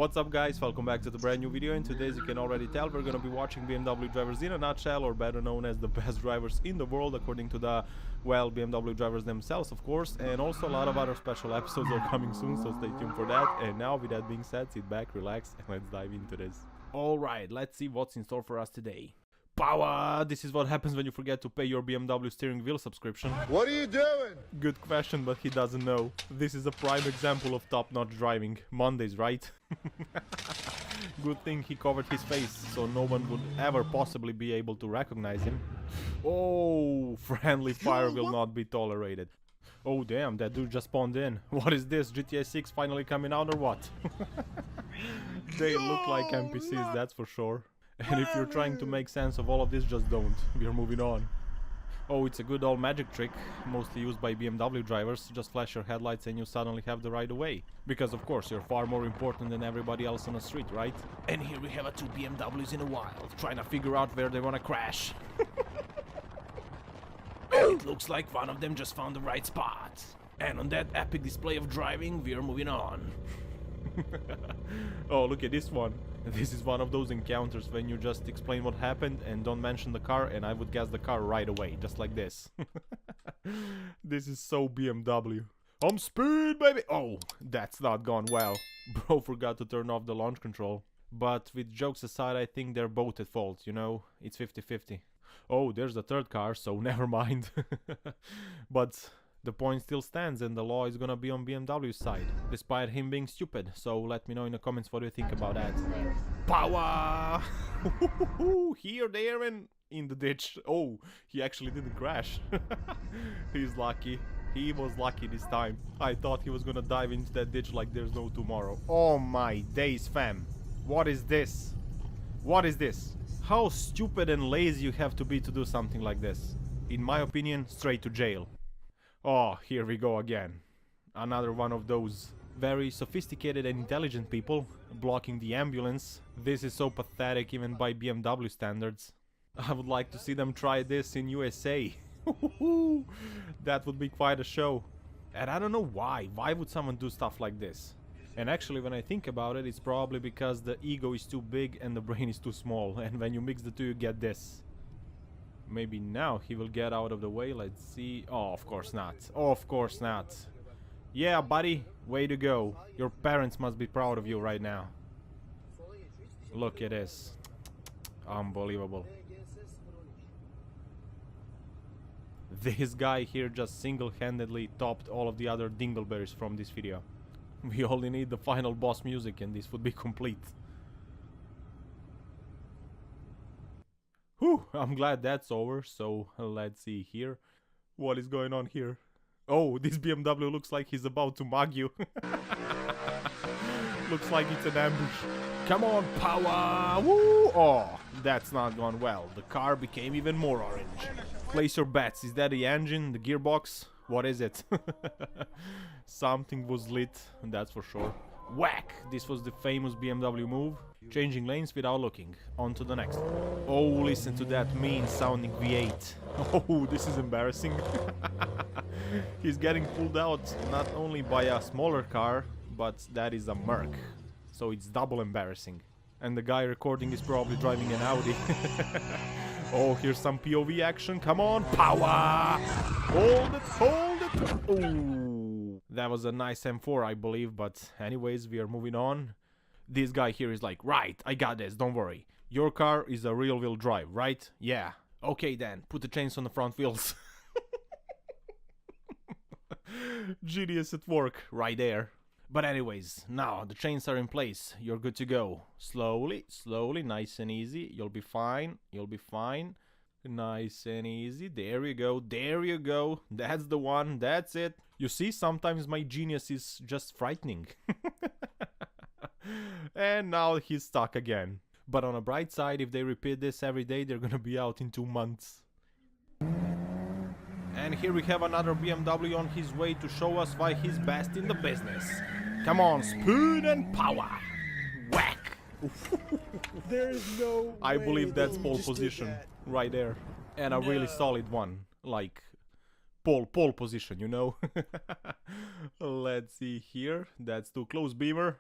What's up guys, welcome back to the brand new video, and today, as you can already tell, we're gonna be watching BMW drivers in a nutshell, or better known as the best drivers in the world according to the, well, BMW drivers themselves, of course, and also a lot of other special episodes are coming soon, so stay tuned for that. And now, with that being said, sit back, relax, and let's dive into this. Alright, let's see what's in store for us today. Power! This is what happens when you forget to pay your BMW steering wheel subscription. What are you doing? Good question, but he doesn't know. This is a prime example of top-notch driving. Mondays, right? Good thing he covered his face, so no one would ever possibly be able to recognize him. Oh, friendly fire will not be tolerated. Oh damn, that dude just spawned in. What is this, GTA 6 finally coming out or what? They look like NPCs, that's for sure. And if you're trying to make sense of all of this, just don't. We are moving on. Oh, it's a good old magic trick, mostly used by BMW drivers. Just flash your headlights and you suddenly have the right of way. Because of course, you're far more important than everybody else on the street, right? And here we have two BMWs in the wild, trying to figure out where they wanna crash. It looks like one of them just found the right spot. And on that epic display of driving, we are moving on. Oh, look at this one. This is one of those encounters when you just explain what happened and don't mention the car, and I would guess the car right away, just like this. This is so BMW. I'm speed, baby! Oh, that's not gone well. Bro forgot to turn off the launch control. But with jokes aside, I think they're both at fault, you know? It's 50-50. Oh, there's the third car, so never mind. But the point still stands, and the law is gonna be on BMW's side, despite him being stupid. So let me know in the comments what you think about that. Power! Here, there, and in the ditch. Oh, he actually didn't crash. He's lucky. He was lucky this time. I thought he was gonna dive into that ditch like there's no tomorrow. Oh my days, fam. What is this? What is this? How stupid and lazy you have to be to do something like this. In my opinion, straight to jail. Oh, here we go again. Another one of those very sophisticated and intelligent people blocking the ambulance. This is so pathetic even by BMW standards. I would like to see them try this in USA. That would be quite a show. And I don't know why. Why would someone do stuff like this? And actually, when I think about it, it's probably because the ego is too big and the brain is too small. And when you mix the two, you get this. Maybe now he will get out of the way. Let's see. Oh, of course not. Oh, of course not. Yeah, buddy. Way to go. Your parents must be proud of you right now. Look at this. Unbelievable. This guy here just single-handedly topped all of the other dingleberries from this video. We only need the final boss music and this would be complete. Whew, I'm glad that's over, so let's see here. What is going on here? Oh, this BMW looks like he's about to mug you. Looks like it's an ambush. Come on, power! Woo! Oh, that's not gone well. The car became even more orange. Place your bets. Is that the engine, the gearbox? What is it? Something was lit, that's for sure. Whack! This was the famous BMW move. Changing lanes without looking. On to the next. Oh, listen to that mean sounding V8. Oh, this is embarrassing. He's getting pulled out not only by a smaller car, but that is a Merc. So it's double embarrassing. And the guy recording is probably driving an Audi. Oh, here's some POV action. Come on, power! Hold it, hold it! Oh, that was a nice M4, I believe, but anyways, we are moving on. This guy here is like, right, I got this, don't worry. Your car is a rear-wheel drive, right? Yeah. Okay then, put the chains on the front wheels. Genius at work, right there. But anyways, now the chains are in place. You're good to go. Slowly, slowly, nice and easy. You'll be fine. You'll be fine. Nice and easy. There you go. There you go. That's the one. That's it. You see, sometimes my genius is just frightening. And now he's stuck again. But on a bright side, if they repeat this every day, they're gonna be out in 2 months. And here we have another BMW on his way to show us why he's best in the business. Come on, speed and power. Whack! There's no I believe that's pole position right there. And a really solid one. Like pole position, you know? Let's see here. That's too close, Beamer.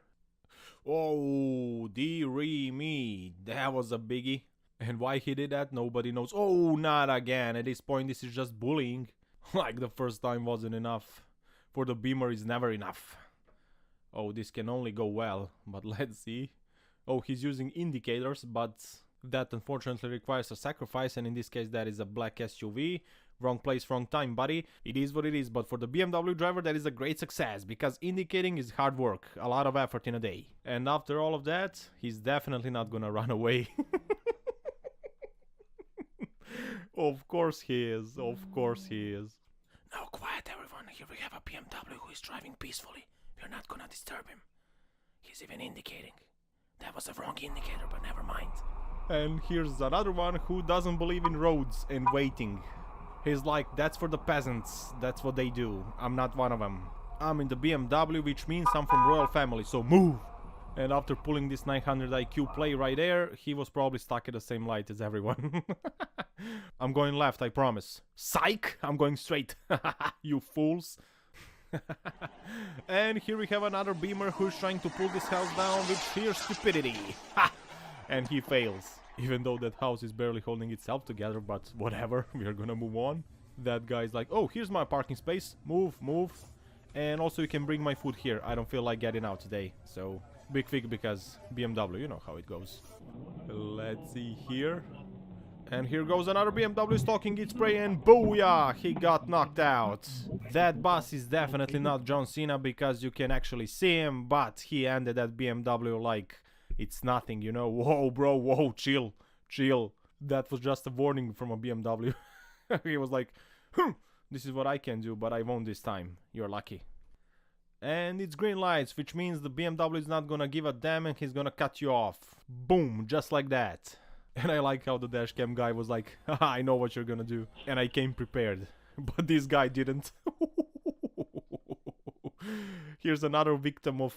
Oh, dearie me. That was a biggie. And why he did that, nobody knows. Oh, not again. At this point, this is just bullying. Like the first time wasn't enough. For the Beamer is never enough. Oh, this can only go well. But let's see. Oh, he's using indicators, but that unfortunately requires a sacrifice. And in this case, that is a black SUV. Wrong place, wrong time, buddy. It is what it is, but for the BMW driver that is a great success, because indicating is hard work, a lot of effort in a day. And after all of that, he's definitely not gonna run away. Of course he is, of course he is. Now quiet everyone, here we have a BMW who is driving peacefully. We're not gonna disturb him. He's even indicating. That was a wrong indicator, but never mind. And here's another one who doesn't believe in roads and waiting. He's like, that's for the peasants, that's what they do. I'm not one of them. I'm in the BMW, which means I'm from royal family, so move! And after pulling this 900 IQ play right there, he was probably stuck at the same light as everyone. I'm going left, I promise. Psych! I'm going straight. You fools. And here we have another Beamer who's trying to pull this house down with sheer stupidity. And he fails. Even though that house is barely holding itself together, but whatever, we are gonna move on. That guy's like, oh, here's my parking space. Move, move. And also you can bring my food here. I don't feel like getting out today. So, big fig because BMW, you know how it goes. Let's see here. And here goes another BMW stalking its prey and booyah! He got knocked out. That bus is definitely not John Cena because you can actually see him, but he ended that BMW like it's nothing, you know. Whoa, bro, whoa, chill, chill. That was just a warning from a BMW. He was like, this is what I can do, but I won't this time. You're lucky. And it's green lights, which means the BMW is not gonna give a damn and he's gonna cut you off. Boom, just like that. And I like how the dashcam guy was like, haha, I know what you're gonna do. And I came prepared. But this guy didn't. Here's another victim of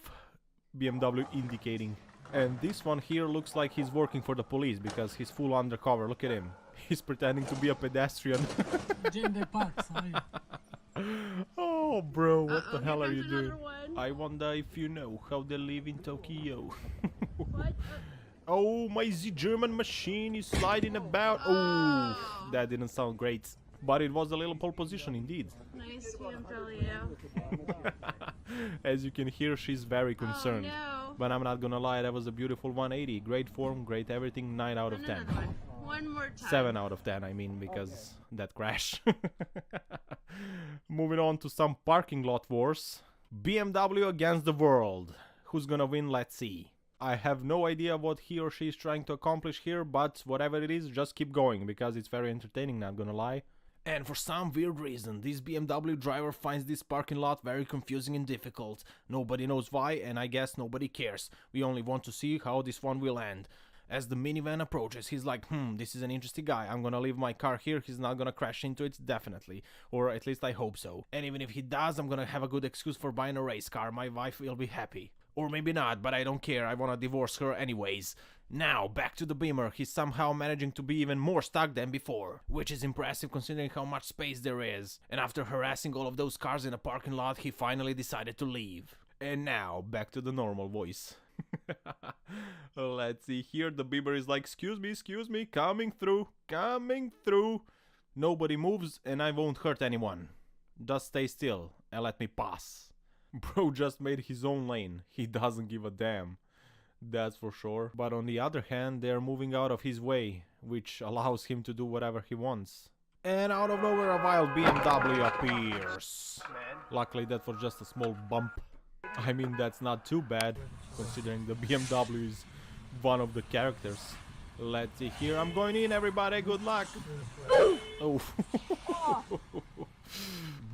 BMW indicating. And this one here looks like he's working for the police because he's full undercover. Look at him. He's pretending to be a pedestrian. Oh, bro, what the hell are you doing? I wonder if you know how they live in Tokyo. What? Oh, my Z German machine is sliding about. Oh, that didn't sound great. But it was a little pole position indeed. Nice BMW. As you can hear, she's very concerned. Oh, no. But I'm not gonna lie, that was a beautiful 180. Great form, great everything, 9 out of 10. One more time. 7 out of 10, I mean, because that crash. Moving on to some parking lot wars. BMW against the world. Who's gonna win? Let's see. I have no idea what he or she is trying to accomplish here, but whatever it is, just keep going, because it's very entertaining, not gonna lie. And for some weird reason, this BMW driver finds this parking lot very confusing and difficult. Nobody knows why, and I guess nobody cares. We only want to see how this one will end. As the minivan approaches, he's like, this is an interesting guy. I'm gonna leave my car here, he's not gonna crash into it, definitely. Or at least I hope so. And even if he does, I'm gonna have a good excuse for buying a race car. My wife will be happy. Or maybe not, but I don't care, I wanna divorce her anyways. Now, back to the Beamer, he's somehow managing to be even more stuck than before. Which is impressive considering how much space there is. And after harassing all of those cars in a parking lot, he finally decided to leave. And now, back to the normal voice. Let's see here, the Beamer is like, excuse me, coming through. Nobody moves and I won't hurt anyone. Just stay still and let me pass. Bro just made his own lane. He doesn't give a damn. That's for sure. But on the other hand, they're moving out of his way, which allows him to do whatever he wants. And out of nowhere, a wild BMW appears. Luckily, that was just a small bump. I mean, that's not too bad, considering the BMW is one of the characters. Let's see here. I'm going in, everybody. Good luck. Oh.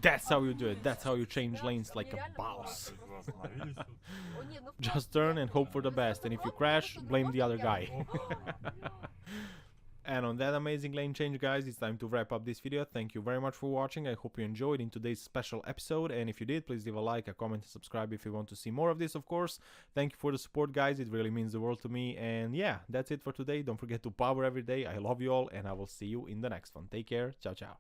That's how you do it. That's how you change lanes like a boss. Just turn and hope for the best. And if you crash, blame the other guy. And on that amazing lane change, guys, it's time to wrap up this video. Thank you very much for watching. I hope you enjoyed in today's special episode. And if you did, please leave a like, a comment, and subscribe if you want to see more of this, of course. Thank you for the support, guys. It really means the world to me. And yeah, that's it for today. Don't forget to power every day. I love you all, and I will see you in the next one. Take care. Ciao, ciao.